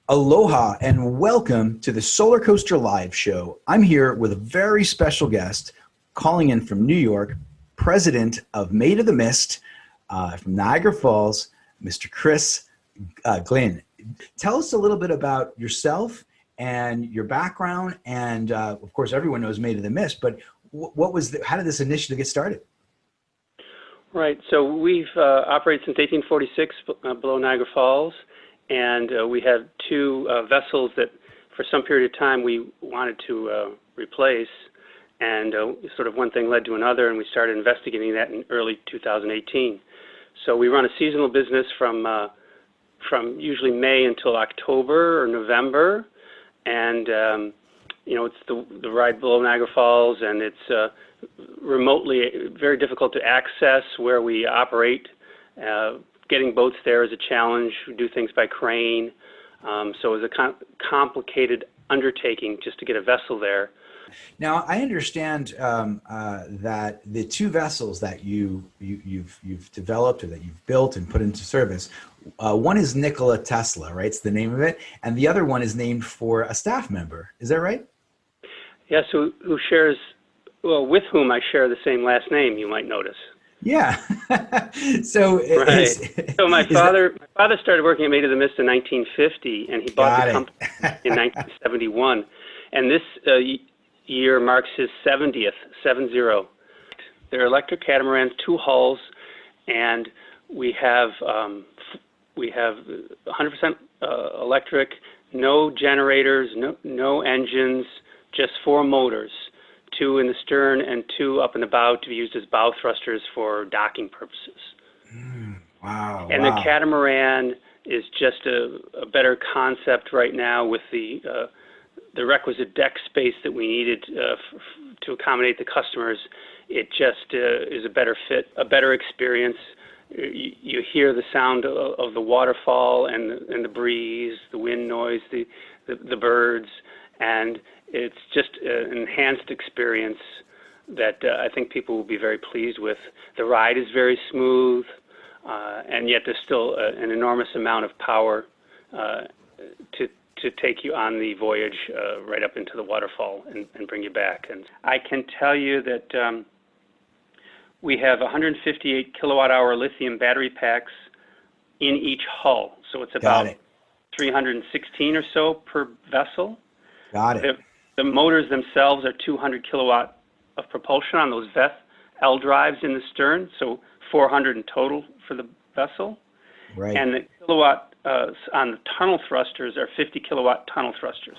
Aloha and welcome to the Solar Coaster Live Show. I'm here with a very special guest calling in from New York, President of Maid of the Mist from Niagara Falls, Mr. Chris Glynn. Tell us a little bit about yourself and your background, and of course everyone knows Maid of the Mist, but how did this initiative get started? Right, so we've operated since 1846 below Niagara Falls. And we have two vessels that for some period of time we wanted to replace, and sort of one thing led to another, and we started investigating that in early 2018. So we run a seasonal business from usually May until October or November, and it's the ride below Niagara Falls, and it's remotely very difficult to access where we operate. Getting boats there is a challenge. We do things by crane. So it was a complicated undertaking just to get a vessel there. Now, I understand that the two vessels that you've developed or that you've built and put into service, one is Nikola Tesla, right? It's the name of it. And the other one is named for a staff member. Is that right? Yes, with whom I share the same last name, you might notice. Yeah. So right. So my father started working at Maid of the Mist in 1950, and he bought the company in 1971. And this year marks his 70th, 70. They're electric catamarans, two hulls, and we have 100% electric, no generators, no engines, just four motors. Two in the stern and two up in the bow to be used as bow thrusters for docking purposes. Wow. And the catamaran is just a better concept right now with the requisite deck space that we needed to accommodate the customers. It just is a better fit, a better experience. You hear the sound of the waterfall and the breeze, the wind noise, the birds, and it's just an enhanced experience that I think people will be very pleased with. The ride is very smooth, and yet there's still an enormous amount of power to take you on the voyage right up into the waterfall and bring you back. And I can tell you that we have 158 kilowatt-hour lithium battery packs in each hull, so it's about 316 or so per vessel. Got it. The motors themselves are 200 kilowatt of propulsion on those L drives in the stern, so 400 in total for the vessel. Right. And the kilowatt on the tunnel thrusters are 50 kilowatt tunnel thrusters.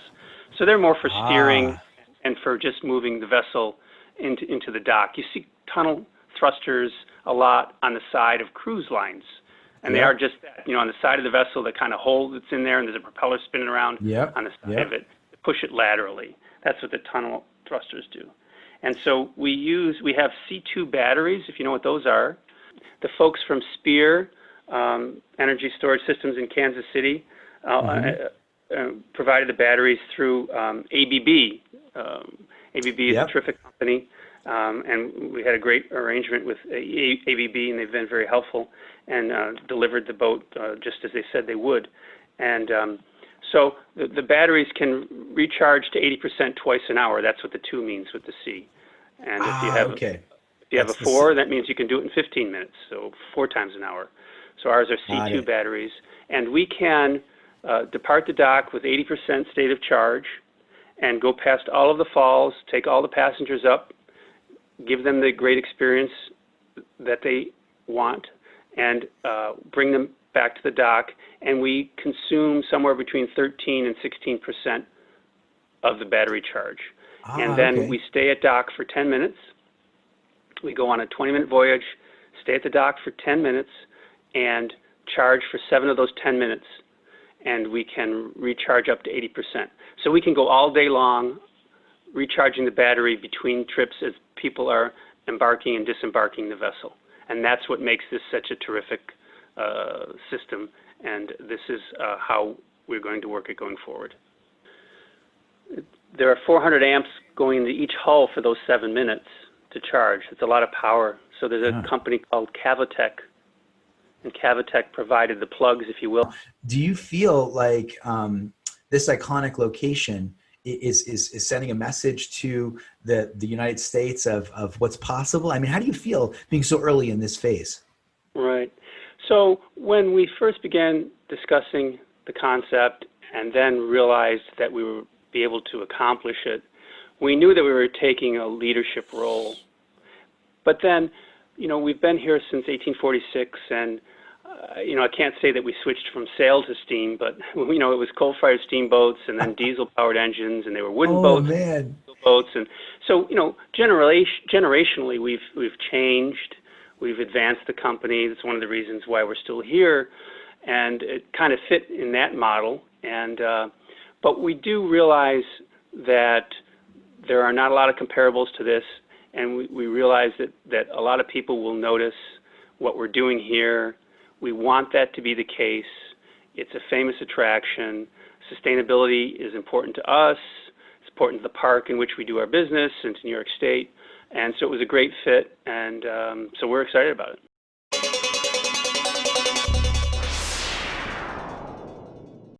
So they're more for steering and for just moving the vessel into the dock. You see tunnel thrusters a lot on the side of cruise lines. And they are just that, on the side of the vessel, the kind of hole that's in there, and there's a propeller spinning around on the side of it. Push it laterally. That's what the tunnel thrusters do. And so we have C2 batteries, if you know what those are. The folks from Spear Energy Storage Systems in Kansas City provided the batteries through ABB. ABB is a terrific company, and we had a great arrangement with ABB, and they've been very helpful and delivered the boat just as they said they would. And so the batteries can recharge to 80% twice an hour. That's what the 2 means with the C. And if you have a 4, that means you can do it in 15 minutes, so 4 times an hour. So ours are C2 batteries. And we can depart the dock with 80% state of charge and go past all of the falls, take all the passengers up, give them the great experience that they want, and bring them back to the dock, and we consume somewhere between 13 and 16% of the battery charge. And then we stay at dock for 10 minutes. We go on a 20-minute voyage, stay at the dock for 10 minutes, and charge for 7 of those 10 minutes, and we can recharge up to 80%. So we can go all day long recharging the battery between trips as people are embarking and disembarking the vessel. And that's what makes this such a terrific system, and this is how we're going to work it going forward. There are 400 amps going into each hull for those 7 minutes to charge. It's a lot of power. So there's a company called Cavotec and Cavitec provided the plugs, if you will. Do you feel like this iconic location is sending a message to the United States of what's possible? I mean, how do you feel being so early in this phase? Right. So when we first began discussing the concept and then realized that we would be able to accomplish it, we knew that we were taking a leadership role. But then, you know, we've been here since 1846, and you know, I can't say that we switched from sail to steam, but you know, it was coal-fired steamboats and then diesel-powered engines, and they were wooden boats, boats, and so you know, generationally, we've changed, we've advanced the company. That's one of the reasons why we're still here, and it kind of fit in that model. And but we do realize that there are not a lot of comparables to this, and we realize that a lot of people will notice what we're doing here. We want that to be the case. It's a famous attraction. Sustainability is important to us. It's important to the park in which we do our business and to New York State. And so it was a great fit, and so we're excited about it.